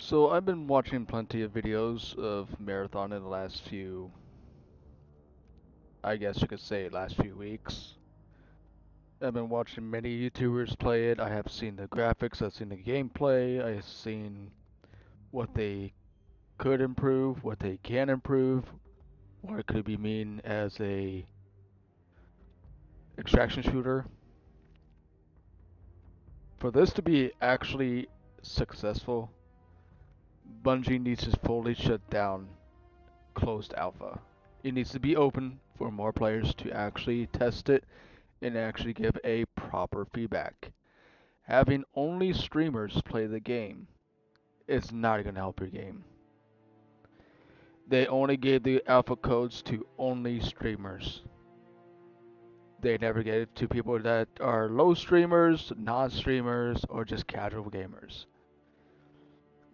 So I've been watching plenty of videos of Marathon in the last few, I guess you could say last few weeks. I've been watching many YouTubers play it. I have seen the graphics, I've seen the gameplay, I've seen what they could improve, what they can improve, what it could be mean as a extraction shooter. For this to be actually successful, Bungie needs to fully shut down closed alpha. It needs to be open for more players to actually test it and actually give a proper feedback. Having only streamers play the game is not going to help your game. They only gave the alpha codes to only streamers. They never gave it to people that are low streamers, non-streamers, or just casual gamers.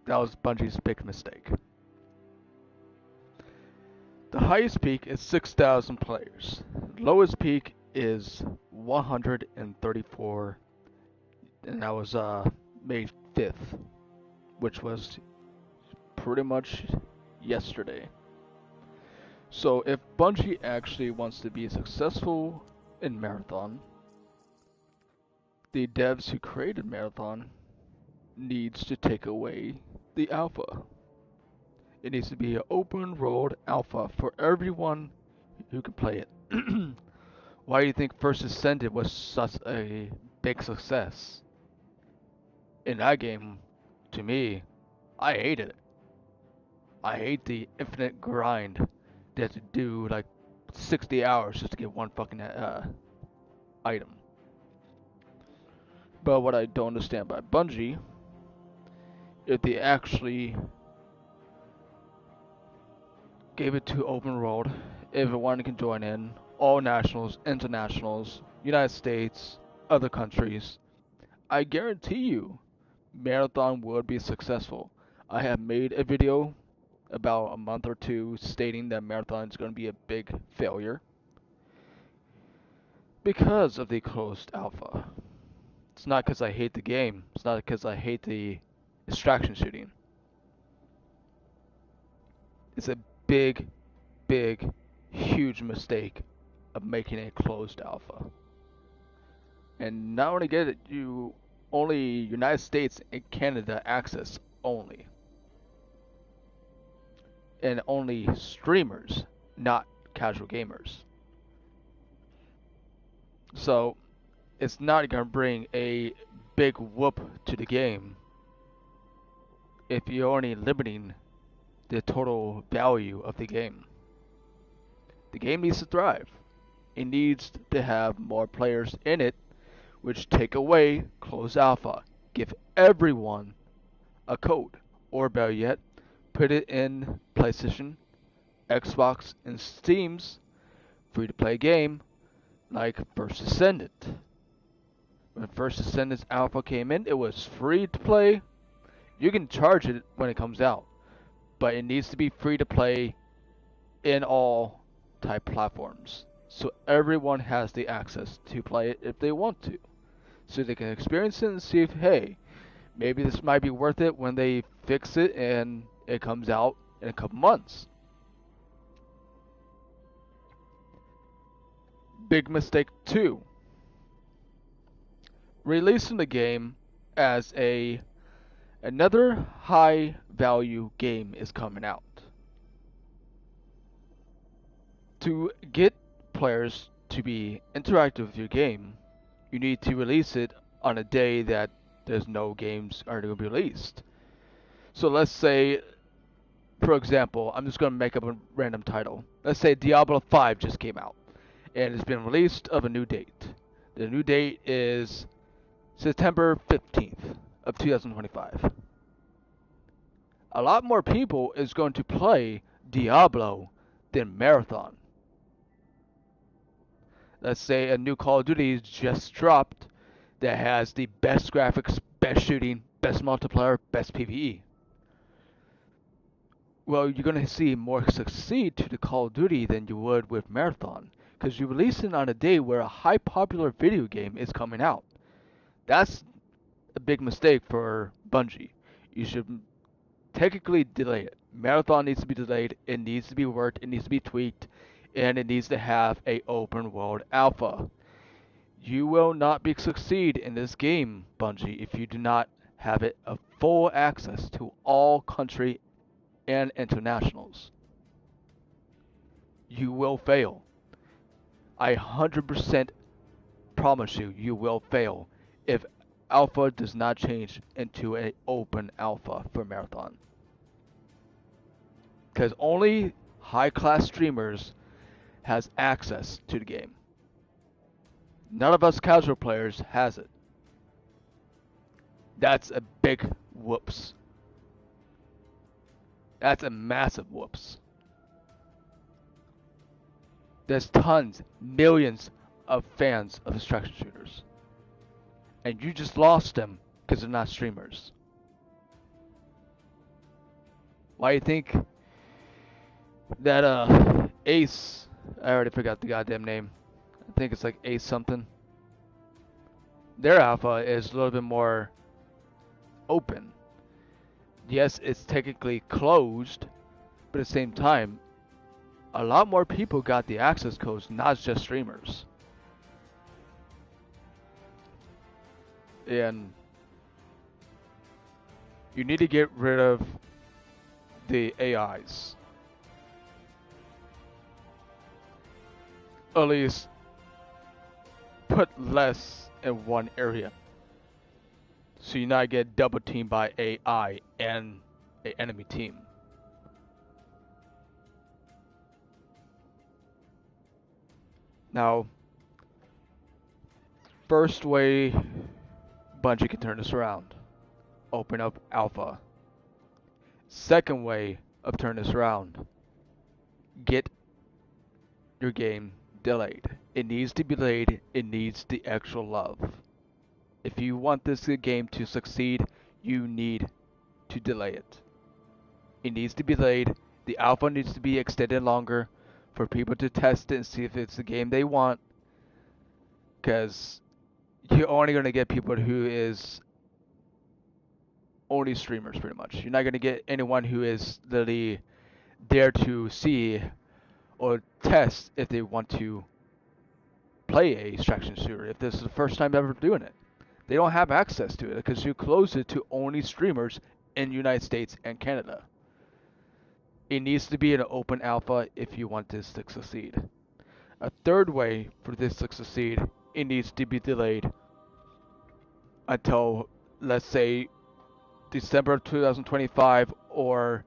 That was Bungie's big mistake. The highest peak is 6,000 players. Lowest peak is 134, and that was May 5th, which was pretty much yesterday. So if Bungie actually wants to be successful in Marathon, the devs who created Marathon needs to take away the alpha. It needs to be an open world alpha for everyone who can play it. Why do you think First Ascended was such a big success? In that game, to me, I hated it. I hate the infinite grind. They have to do like 60 hours just to get one fucking item. But what I don't understand about Bungie, if they actually gave it to open world, everyone can join in, all nationals, internationals, United States, other countries, I guarantee you, Marathon would be successful. I have made a video about a month or two stating that Marathon is going to be a big failure because of the closed alpha. It's not because I hate the game. It's not because I hate the distraction shooting. It's a big, big, huge mistake of making a closed alpha. And not only get it, you only United States and Canada access only. And only streamers, not casual gamers. So it's not going to bring a big whoop to the game if you're only limiting the total value of the game. The game needs to thrive. It needs to have more players in it, which take away closed alpha. Give everyone a code, or better yet, put it in PlayStation, Xbox, and Steam's free-to-play game like First Ascendant. When First Ascendant's alpha came in, it was free to play. You can charge it when it comes out, but it needs to be free to play in all type platforms. So everyone has the access to play it if they want to. So they can experience it and see if, hey, maybe this might be worth it when they fix it and it comes out in a couple months. Big mistake 2. Releasing the game as another high value game is coming out. To get players to be interactive with your game, you need to release it on a day that there's no games are to be released. So let's say, for example, I'm just going to make up a random title. Let's say Diablo 5 just came out and it's been released of a new date. The new date is September 15th of 2025. A lot more people is going to play Diablo than Marathon. Let's say a new Call of Duty just dropped that has the best graphics, best shooting, best multiplayer, best PvE. Well, you're going to see more succeed to the Call of Duty than you would with Marathon, because you release it on a day where a high popular video game is coming out. That's a big mistake for Bungie. You should technically delay it. Marathon needs to be delayed. It needs to be worked. It needs to be tweaked, and it needs to have a open world alpha. You will not be succeed in this game, Bungie, if you do not have it a full access to all country and internationals. You will fail. I 100% promise you, you will fail if alpha does not change into an open alpha for Marathon. Because only high class streamers has access to the game. None of us casual players has it. That's a big whoops. That's a massive whoops. There's tons, millions of fans of extraction shooters. And you just lost them because they're not streamers. Why do you think that Ace, I already forgot the goddamn name. I think it's like Ace something. Their alpha is a little bit more open. Yes, it's technically closed, but at the same time, a lot more people got the access codes, not just streamers. And you need to get rid of the AIs. At least put less in one area. So you not get double teamed by AI and an enemy team. Now, first way Bungie can turn this around. Open up alpha. Second way of turning this around. Get your game delayed. It needs to be delayed. It needs the actual love. If you want this game to succeed, you need to delay it. It needs to be delayed. The alpha needs to be extended longer for people to test it and see if it's the game they want. Because you're only going to get people who is only streamers pretty much. You're not going to get anyone who is literally there to see or test if they want to play a extraction shooter, if this is the first time ever doing it. They don't have access to it because you close it to only streamers in the United States and Canada. It needs to be an open alpha if you want this to succeed. A third way for this to succeed, it needs to be delayed until, let's say, December 2025 or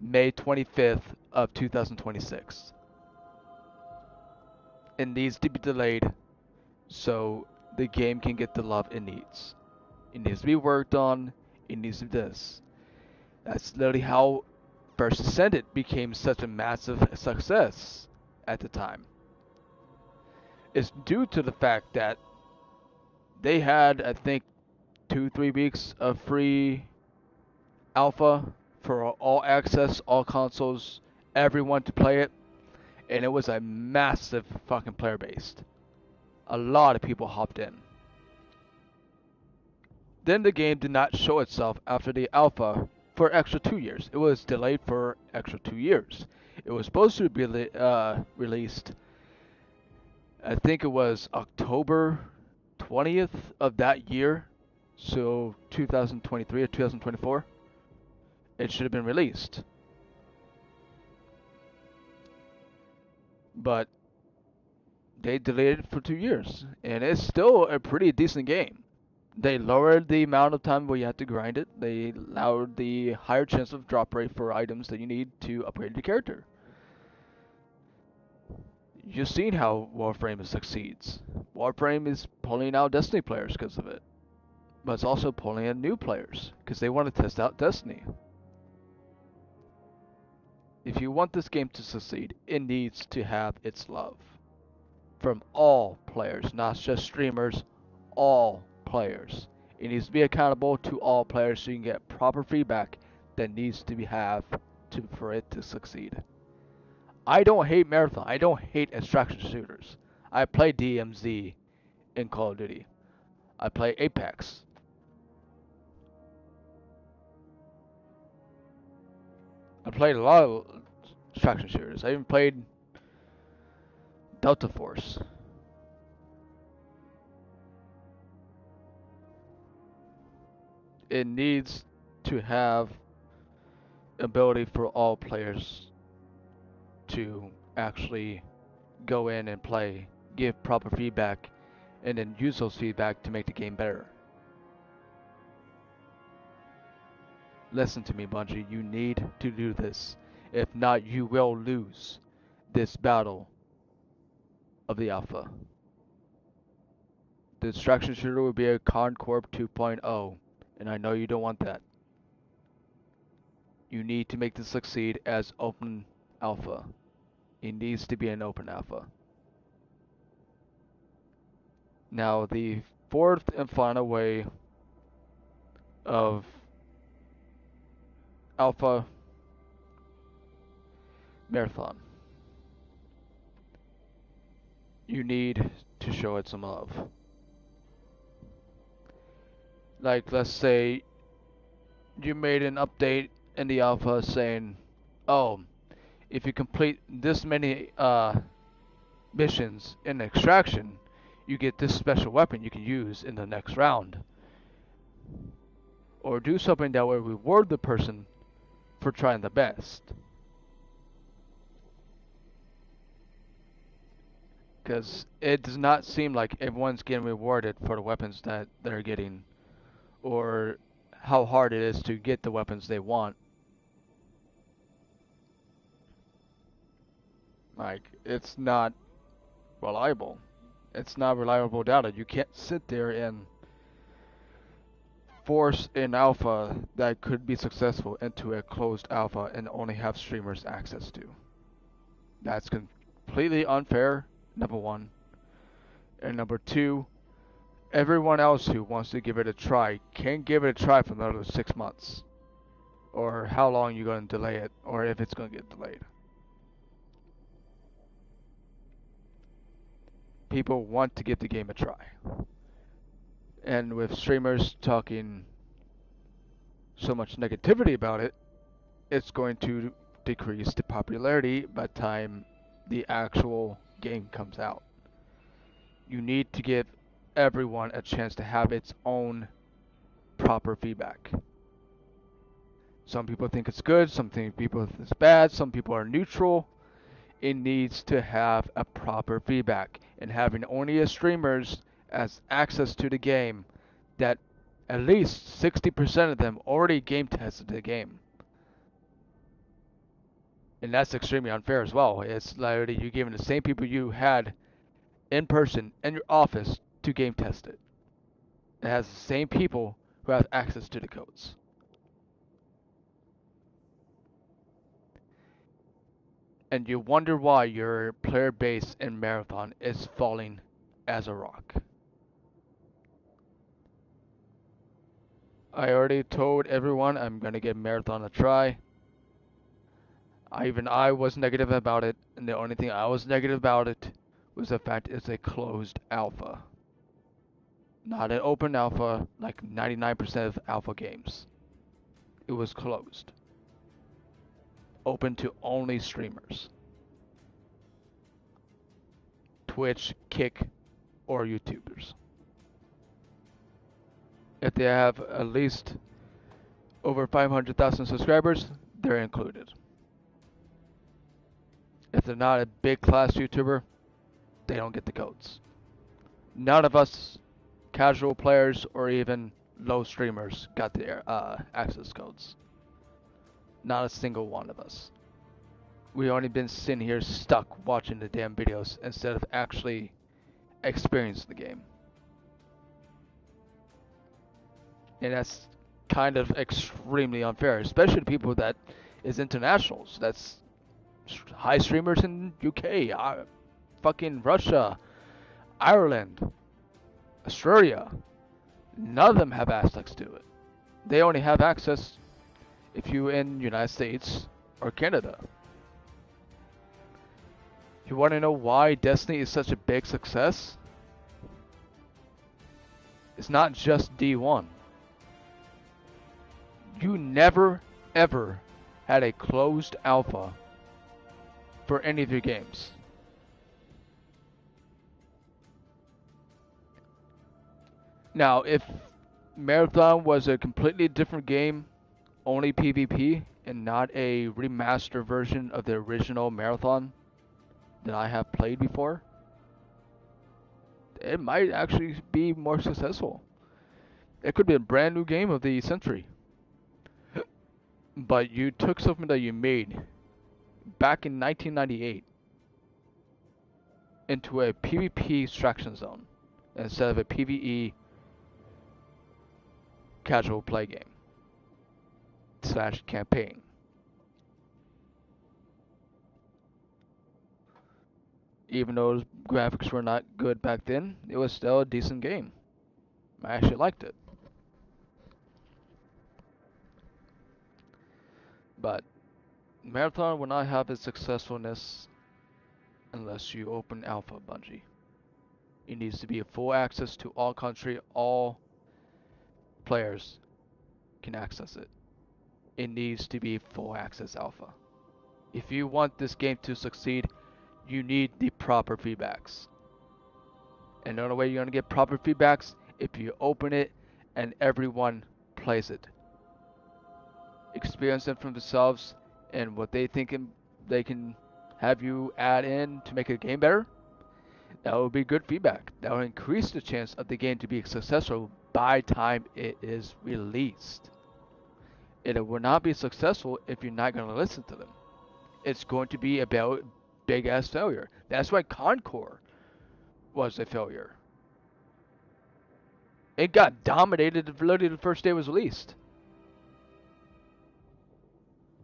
May 25th of 2026. It needs to be delayed so the game can get the love it needs. It needs to be worked on. It needs to be this. That's literally how First Ascended became such a massive success at the time. It's due to the fact that they had, I think, 2-3 weeks of free alpha for all access, all consoles, everyone to play it, and it was a massive fucking player base. A lot of people hopped in. Then the game did not show itself after the alpha for extra 2 years. It was delayed for extra 2 years. It was supposed to be released, I think it was October 20th of that year, so 2023 or 2024. It should have been released. But they delayed it for 2 years, and it's still a pretty decent game. They lowered the amount of time where you have to grind it. They allowed the higher chance of drop rate for items that you need to upgrade your character. You've seen how Warframe succeeds. Warframe is pulling out Destiny players because of it. But it's also pulling in new players because they want to test out Destiny. If you want this game to succeed, it needs to have its love. From all players, not just streamers, all players. It needs to be accountable to all players so you can get proper feedback that needs to be for it to succeed. I don't hate Marathon. I don't hate extraction shooters. I play DMZ in Call of Duty. I play Apex. I played a lot of extraction shooters. I even played Delta Force. It needs to have ability for all players to actually go in and play, give proper feedback, and then use those feedback to make the game better. Listen to me, Bungie. You need to do this. If not, you will lose this battle of the alpha. The extraction shooter will be a Concorp 2.0, and I know you don't want that. You need to make this succeed as open alpha. It needs to be an open alpha. Now, the fourth and final way of alpha marathon. You need to show it some love. Like, let's say you made an update in the alpha saying, oh, if you complete this many missions in extraction, you get this special weapon you can use in the next round. Or do something that will reward the person for trying the best. Because it does not seem like everyone's getting rewarded for the weapons that they're getting, or how hard it is to get the weapons they want. Like, it's not reliable. It's not reliable data. You can't sit there and force an alpha that could be successful into a closed alpha and only have streamers access to. That's completely unfair, number one. And number two, everyone else who wants to give it a try can give it a try for another 6 months. Or how long you're going to delay it, or if it's going to get delayed. People want to give the game a try. And with streamers talking so much negativity about it, it's going to decrease the popularity by the time the actual game comes out. You need to give everyone a chance to have its own proper feedback. Some people think it's good, some people think it's bad, some people are neutral. It needs to have a proper feedback, and having only a streamers as access to the game that at least 60% of them already game tested the game. And that's extremely unfair as well. It's literally you giving the same people you had in person in your office to game test it. It has the same people who have access to the codes. And you wonder why your player base in Marathon is falling as a rock. I already told everyone I'm gonna give Marathon a try. Even I was negative about it, and the only thing I was negative about it was the fact it's a closed alpha. Not an open alpha like 99% of alpha games. It was closed. Open to only streamers. Twitch, Kick, or YouTubers. If they have at least over 500,000 subscribers, they're included. If they're not a big class YouTuber, they don't get the codes. None of us casual players or even low streamers got their access codes. Not a single one of us. We only been sitting here stuck watching the damn videos instead of actually experiencing the game. And that's kind of extremely unfair, especially to people that is internationals. That's high streamers in UK, fucking Russia, Ireland, Australia. None of them have access to it. They only have access if you in United States or Canada. You want to know why Destiny is such a big success? It's not just D1. You never, ever had a closed alpha for any of your games. Now, if Marathon was a completely different game, only PvP, and not a remastered version of the original Marathon that I have played before, it might actually be more successful. It could be a brand new game of the century. But you took something that you made back in 1998 into a PvP extraction zone instead of a PvE casual play game slash campaign. Even though graphics were not good back then, it was still a decent game. I actually liked it. But Marathon will not have its successfulness unless you open alpha, Bungie. It needs to be a full access to all country, all players can access it. It needs to be full access alpha. If you want this game to succeed, you need the proper feedbacks. And the only way you're going to get proper feedbacks if you open it and everyone plays it. Experience it for themselves and what they think they can have you add in to make a game better. That will be good feedback. That will increase the chance of the game to be successful by time it is released. It will not be successful if you're not going to listen to them. It's going to be about big ass failure. That's why Concord was a failure. It got dominated literally the first day it was released.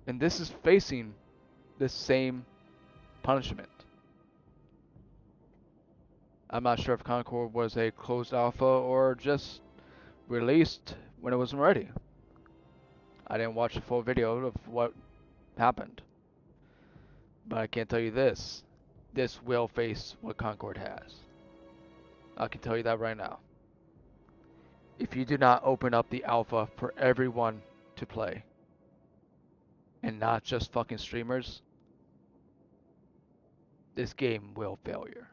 And this is facing the same punishment. I'm not sure if Concord was a closed alpha or just released when it wasn't ready. I didn't watch the full video of what happened. But I can tell you this. This will face what Concord has. I can tell you that right now. If you do not open up the alpha for everyone to play, and not just fucking streamers, this game will failure.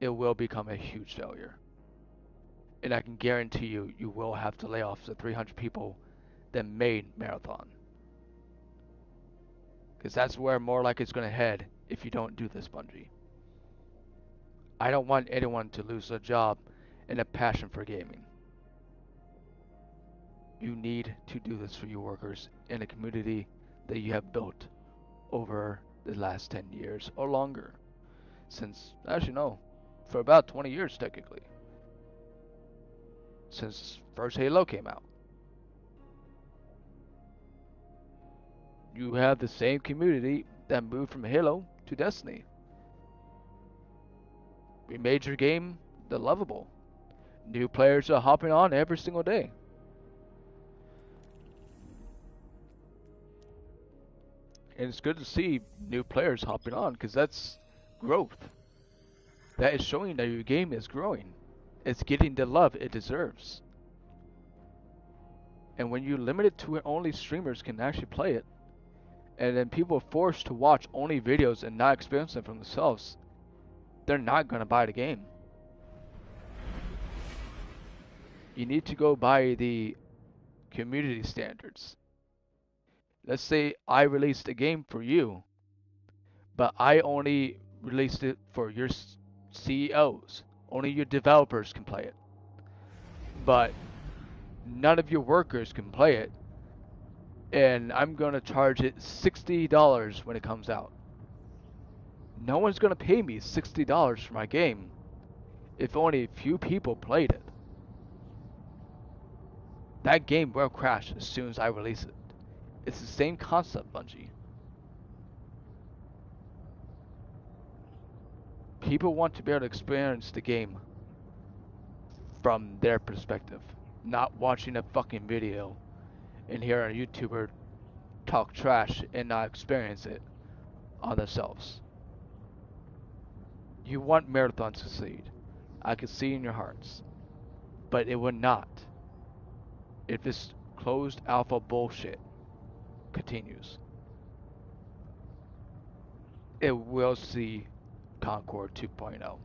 It will become a huge failure. And I can guarantee you, you will have to lay off the 300 people that made Marathon. Because that's where more like it's going to head if you don't do this, Bungie. I don't want anyone to lose a job and a passion for gaming. You need to do this for your workers in a community that you have built over the last 10 years or longer. Since, actually no, for about 20 years technically. Since first Halo came out. You have the same community that moved from Halo to Destiny. We made your game the lovable. New players are hopping on every single day. And it's good to see new players hopping on because that's growth. That is showing that your game is growing. It's getting the love it deserves. And when you limit it to where only streamers can actually play it, and then people are forced to watch only videos and not experience them for themselves, they're not going to buy the game. You need to go by the community standards. Let's say I released a game for you, but I only released it for your CEOs. Only your developers can play it. But none of your workers can play it. And I'm going to charge it $60 when it comes out. No one's going to pay me $60 for my game if only a few people played it. That game will crash as soon as I release it. It's the same concept, Bungie. People want to be able to experience the game from their perspective, not watching a fucking video and hear a YouTuber talk trash and not experience it on themselves. You want Marathon to succeed. I can see in your hearts. But it would not if this closed alpha bullshit continues. it will see Concord 2.0.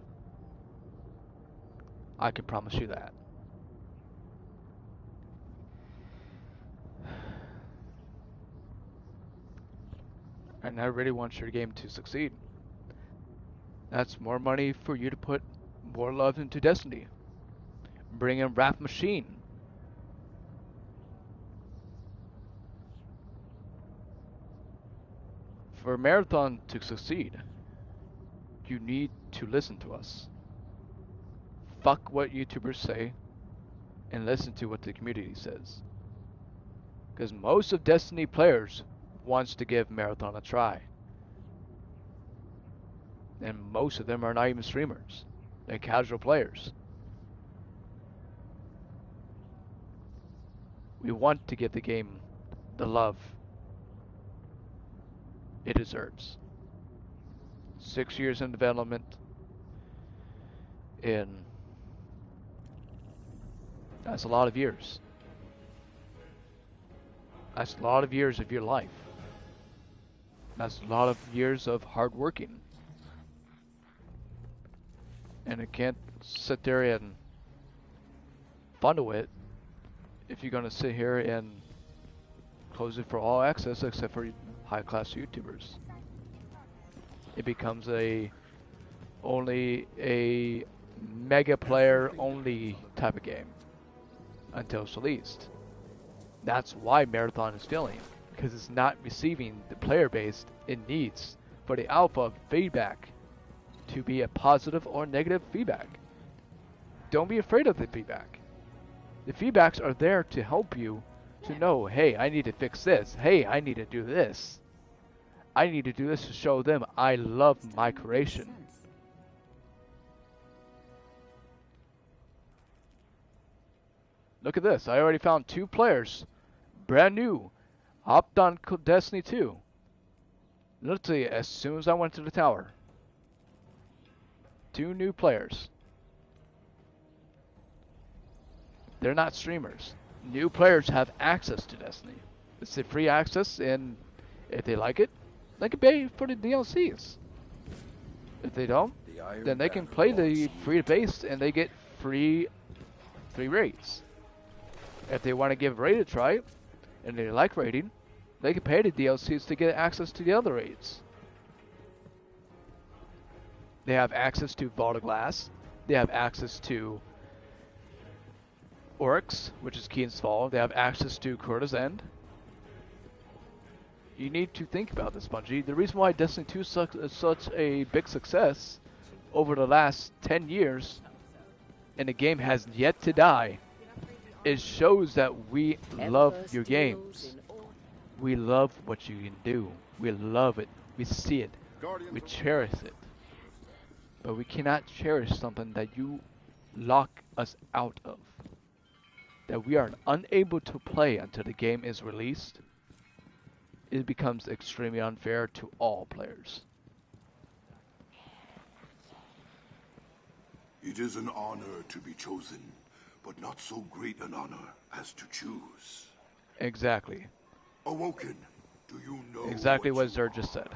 I can promise you that. And I really want your game to succeed. That's more money for you to put more love into Destiny. Bring in Wrath Machine. For Marathon to succeed, you need to listen to us. Fuck what YouTubers say and listen to what the community says. Because most of Destiny players wants to give Marathon a try. And most of them are not even streamers. They're casual players. We want to give the game the love it deserves. 6 years in development, and that's a lot of years. That's a lot of years of your life. That's a lot of years of hard working. And I can't sit there and funnel it if you're gonna sit here and close it for all access except for high class YouTubers. It becomes only a mega player only type of game until it's released. That's why Marathon is failing, because it's not receiving the player base it needs for the alpha feedback to be a positive or negative feedback. Don't be afraid of the feedback. The feedbacks are there to help you to know, hey, I need to fix this. Hey, I need to do this. I need to do this to show them I love my creation. Look at this. I already found 2 players, brand new, hopped on Destiny 2. Literally as soon as I went to the tower. 2 new players. They're not streamers. New players have access to Destiny. It's a free access, and if they like it, they can pay for the DLCs. If they don't, then they can play the free base and they get free raids. If they want to give raid a try, and they like raiding, they can pay the DLCs to get access to the other raids. They have access to Vault of Glass. They have access to Oryx, which is Keen's Fall. They have access to Kurta's End. You need to think about this, Bungie. The reason why Destiny 2 is such a big success over the last 10 years, and the game has yet to die, it shows that we love your games. We love what you can do. We love it. We see it. We cherish it. But we cannot cherish something that you lock us out of. That we are unable to play until the game is released. It becomes extremely unfair to all players. It is an honor to be chosen, but not so great an honor as to choose. Exactly. Awoken, do you know exactly what Zer are? just said.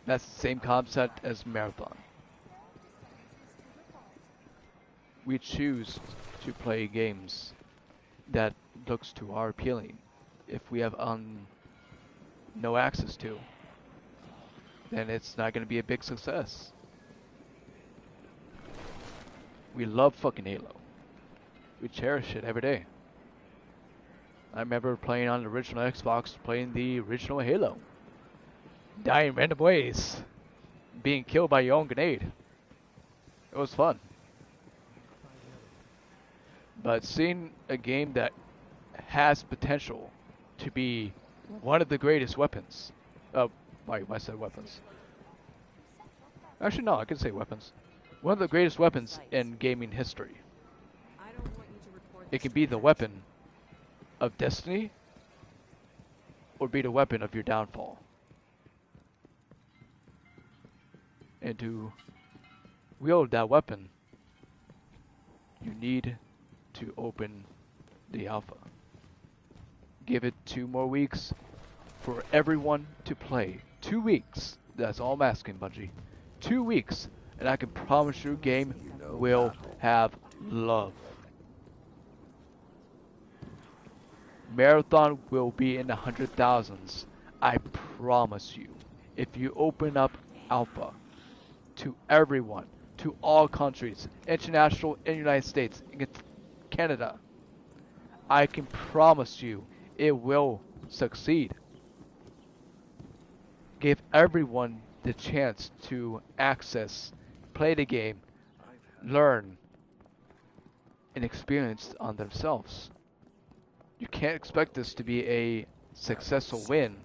That's the same concept as Marathon. We choose to play games that looks to our appealing. If we have no access to, then it's not going to be a big success. We love fucking Halo. We cherish it every day. I remember playing on the original Xbox, playing the original Halo. Dying random ways. Being killed by your own grenade. It was fun. But seeing a game that has potential to be one of the greatest weapons. Why I said weapons. Actually, no, I can say weapons. One of the greatest weapons in gaming history. It can be the weapon of destiny, or be the weapon of your downfall. And to wield that weapon, you need to open the alpha. Give it 2 more weeks for everyone to play. 2 weeks. That's all I'm asking, Bungie. 2 weeks, and I can promise your game You know will battle. have love. Marathon will be in the hundred thousands. I promise you. If you open up Alpha to everyone, to all countries, international and United States, and Canada, I can promise you it will succeed. Give everyone the chance to access, play the game, learn, and experience on themselves. You can't expect this to be a successful win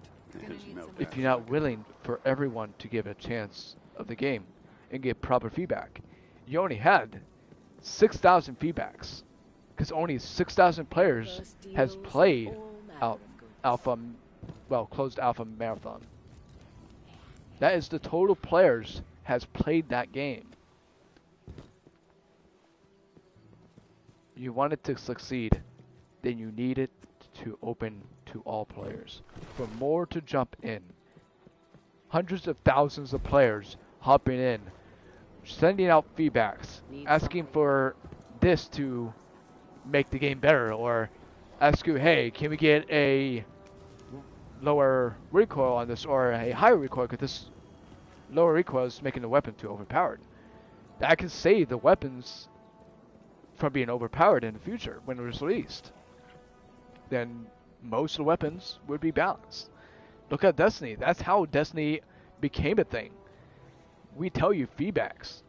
if you're not willing for everyone to give a chance of the game and get proper feedback. You only had 6,000 feedbacks because only 6,000 players has played alpha, well, closed alpha marathon. That is the total players has played that game. You want it to succeed, then you need it to open to all players. For more to jump in. Hundreds of thousands of players hopping in, sending out feedbacks, asking for this to make the game better, or ask you, hey, can we get a lower recoil on this, or a higher recoil, because this lower recoil is making the weapon too overpowered. That can save the weapons from being overpowered in the future when it was released. Then most of the weapons would be balanced. Look at Destiny. That's how Destiny became a thing. We tell you feedbacks.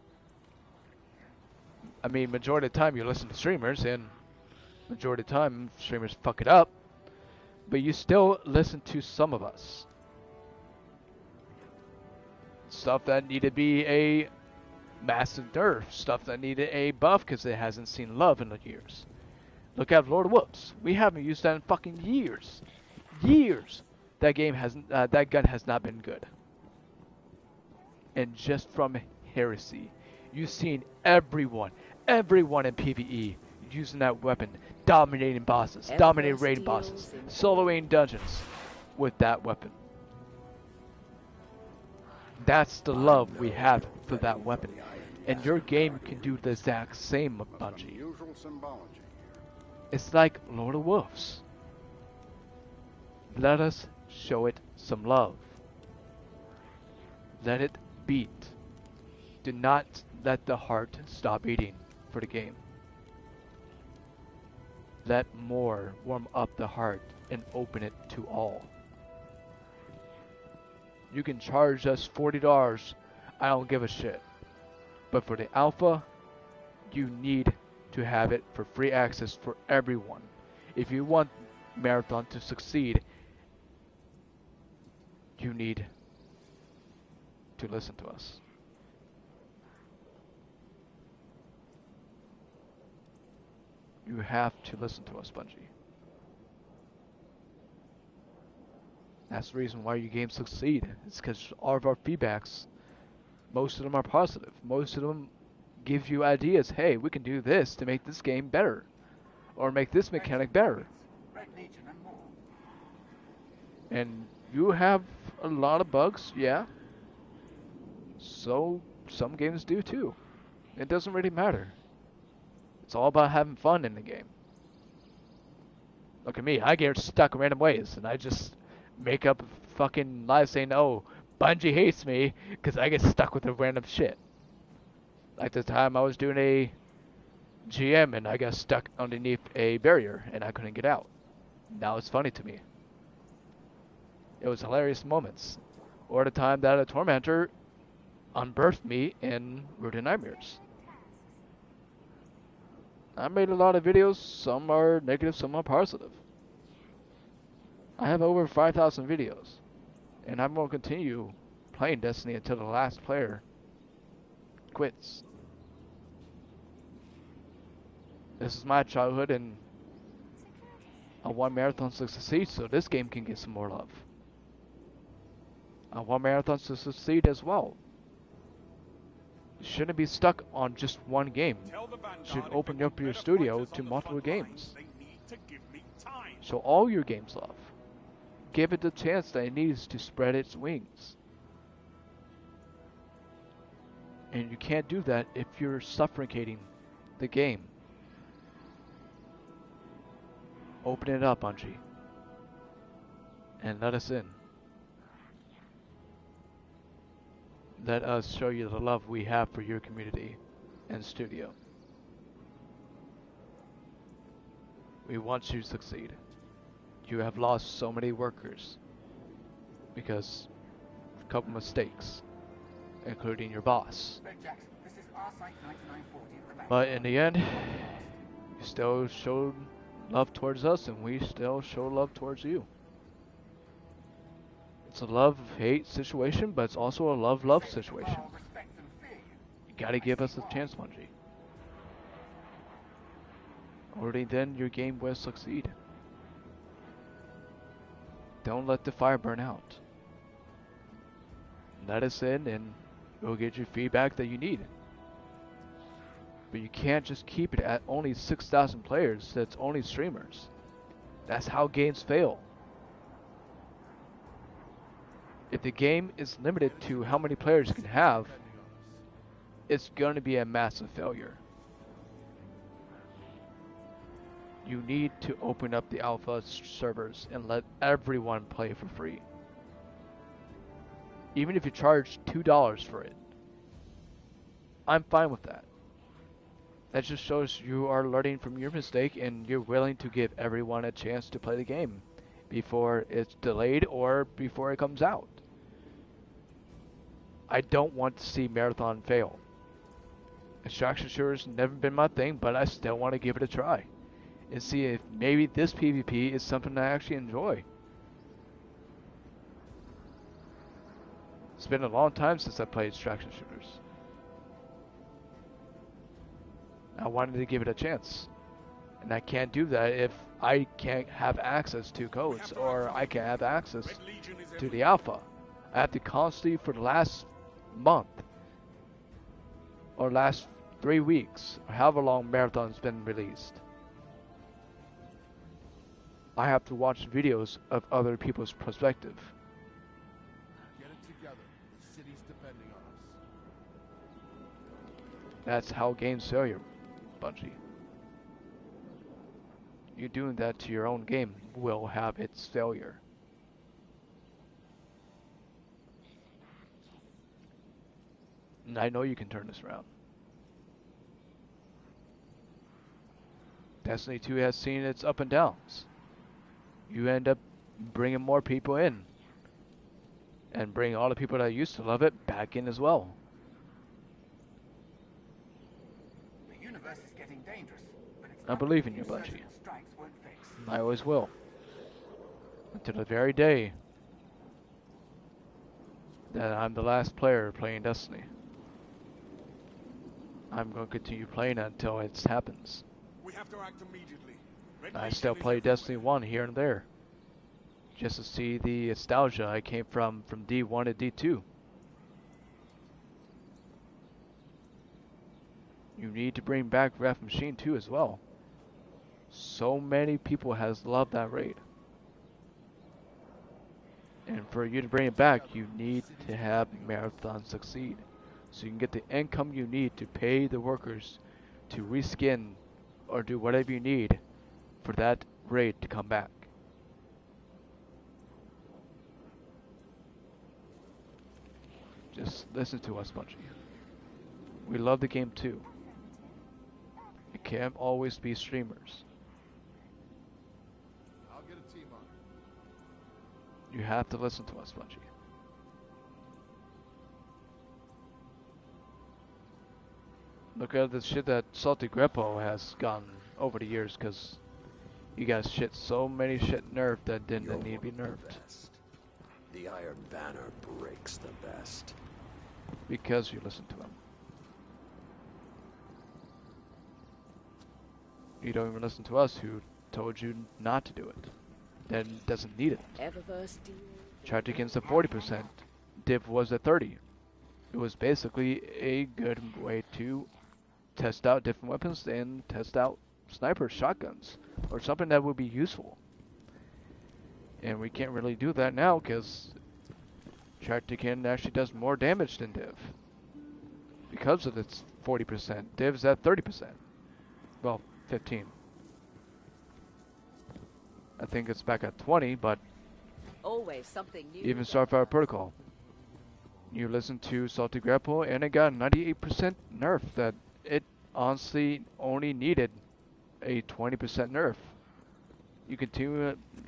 I mean, majority of the time you listen to streamers, and majority of the time streamers fuck it up, but you still listen to some of us. Stuff that needed to be a massive nerf, stuff that needed a buff because it hasn't seen love in the years. Look at Lord of Whoops. We haven't used that in fucking years. Years. That game hasn't, that gun has not been good. And just from Heresy, you've seen everyone in PvE using that weapon, dominating bosses, dominating raid bosses, soloing dungeons with that weapon. That's the love we have for that weapon. And your game can do the exact same, Bungie. It's like Lord of Wolves. Let us show it some love. Let it beat. Do not let the heart stop beating for the game. Let more warm up the heart and open it to all. You can charge us $40. I don't give a shit. But for the alpha, you need to have it for free access for everyone. If you want Marathon to succeed, you need to listen to us. You have to listen to us, Bungie. That's the reason why your games succeed. It's because all of our feedbacks, most of them are positive. Most of them give you ideas. Hey, we can do this to make this game better. Or make this mechanic better. And you have a lot of bugs, yeah. So some games do too. It doesn't really matter. It's all about having fun in the game. Look at me, I get stuck in random ways, and I just make up fucking lies saying, oh, Bungie hates me because I get stuck with the random shit. Like the time I was doing a GM and I got stuck underneath a barrier and I couldn't get out. Now it's funny to me. It was hilarious moments. Or the time that a tormentor unbirthed me in Rooted Nightmares. I made a lot of videos. Some are negative, some are positive. I have over 5,000 videos. And I'm going to continue playing Destiny until the last player quits. This is my childhood, and I want marathons to succeed so this game can get some more love. I want marathons to succeed as well. You shouldn't be stuck on just one game. You should open up your studio to multiple games. Show all your games love. Give it the chance that it needs to spread its wings. And you can't do that if you're suffocating the game. Open it up, Bungie, and let us in. Let us show you the love we have for your community and studio. We want you to succeed. You have lost so many workers because of a couple mistakes, including your boss. But in the end, you still showed love towards us, and we still show love towards you. It's a love-hate situation, but it's also a love-love situation. You gotta give us a chance, Bungie. Only then your game will succeed. Don't let the fire burn out. Let us in and we'll get you feedback that you need. But you can't just keep it at only 6,000 players. That's only streamers. That's how games fail. If the game is limited to how many players you can have, it's going to be a massive failure. You need to open up the alpha servers and let everyone play for free. Even if you charge $2 for it, I'm fine with that. That just shows you are learning from your mistake and you're willing to give everyone a chance to play the game before it's delayed or before it comes out. I don't want to see Marathon fail. Extraction shooters never been my thing, but I still want to give it a try and see if maybe this PvP is something I actually enjoy. It's been a long time since I played extraction shooters. I wanted to give it a chance. And I can't do that if I can't have access to codes or I can't have access to the alpha. I have to constantly, for the last month or last 3 weeks, or however long Marathon's been released, I have to watch videos of other people's perspective. Get it together. The city's depending on us. That's how games failure, Bungie. You doing that to your own game will have its failure. And I know you can turn this around. Destiny 2 has seen its up and downs. You end up bringing more people in. And bring all the people that used to love it back in as well. The universe is getting dangerous, but it's I believe in you, Bungie. strikes won't fix. I always will. Until the very day that I'm the last player playing Destiny. I'm going to continue playing it until it happens. We have to act immediately. I still play Destiny 1 here and there, just to see the nostalgia I came from D1 to D2. You need to bring back Wrath Machine 2 as well. So many people has loved that raid. And for you to bring it back, you need to have Marathon succeed. So you can get the income you need to pay the workers to reskin or do whatever you need for that raid to come back. Just listen to us, Bungie. We love the game too. It can't always be streamers. I'll get a team on it. You have to listen to us, Bungie. Look at the shit that Salty Greppo has gotten over the years, because you guys shit so many shit nerfed that didn't need to be nerfed. The Iron Banner breaks the best. Because you listen to him. You don't even listen to us who told you not to do it. Then doesn't need it. Charge against the 40%. Div was at 30. It was basically a good way to test out different weapons and test out sniper shotguns or something that would be useful. And we can't really do that now because Chartican actually does more damage than Div. because of its 40%. Div's at 30%. Well, 15. I think it's back at 20, but Always something new. even Starfire Protocol. You listen to Salty Grapple, and it got 98% nerf that it honestly only needed a 20% nerf. You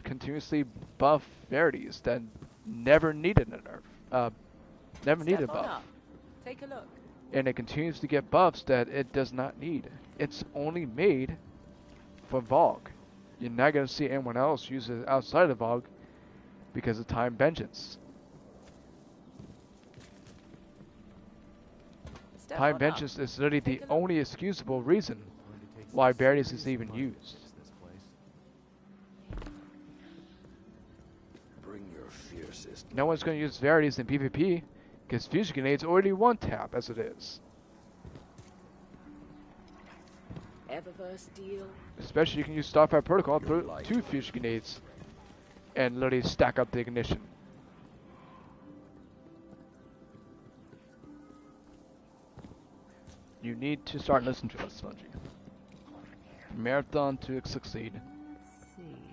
continuously buff rarities that never needed a nerf. Never needed a Step on buff. up. Take a look. And it continues to get buffs that it does not need. It's only made for Vogue. You're not going to see anyone else use it outside of Vogue because of Time Vengeance. Step Time on Vengeance is literally the Take a look. only excusable reason why Varys is even used. Bring your fiercest. No one's going to use Varys in PvP because Fusion Grenade's already one tap as it is. Eververse deal. Especially you can use Starfire Protocol Your through light 2 Fusion Grenades and literally stack up the ignition. You need to start listening to us, Bungie. Marathon to succeed,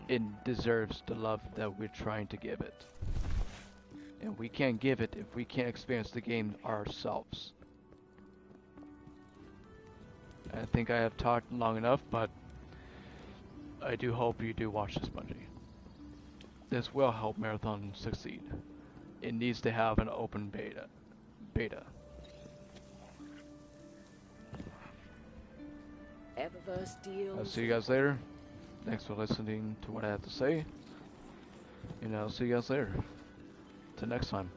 it deserves the love that we're trying to give it. And we can't give it if we can't experience the game ourselves. I think I have talked long enough, but I do hope you do watch this, Bungie. This will help Marathon succeed. It needs to have an open beta. Eververse deal. I'll see you guys later. Thanks for listening to what I have to say. And I'll see you guys later. Till next time.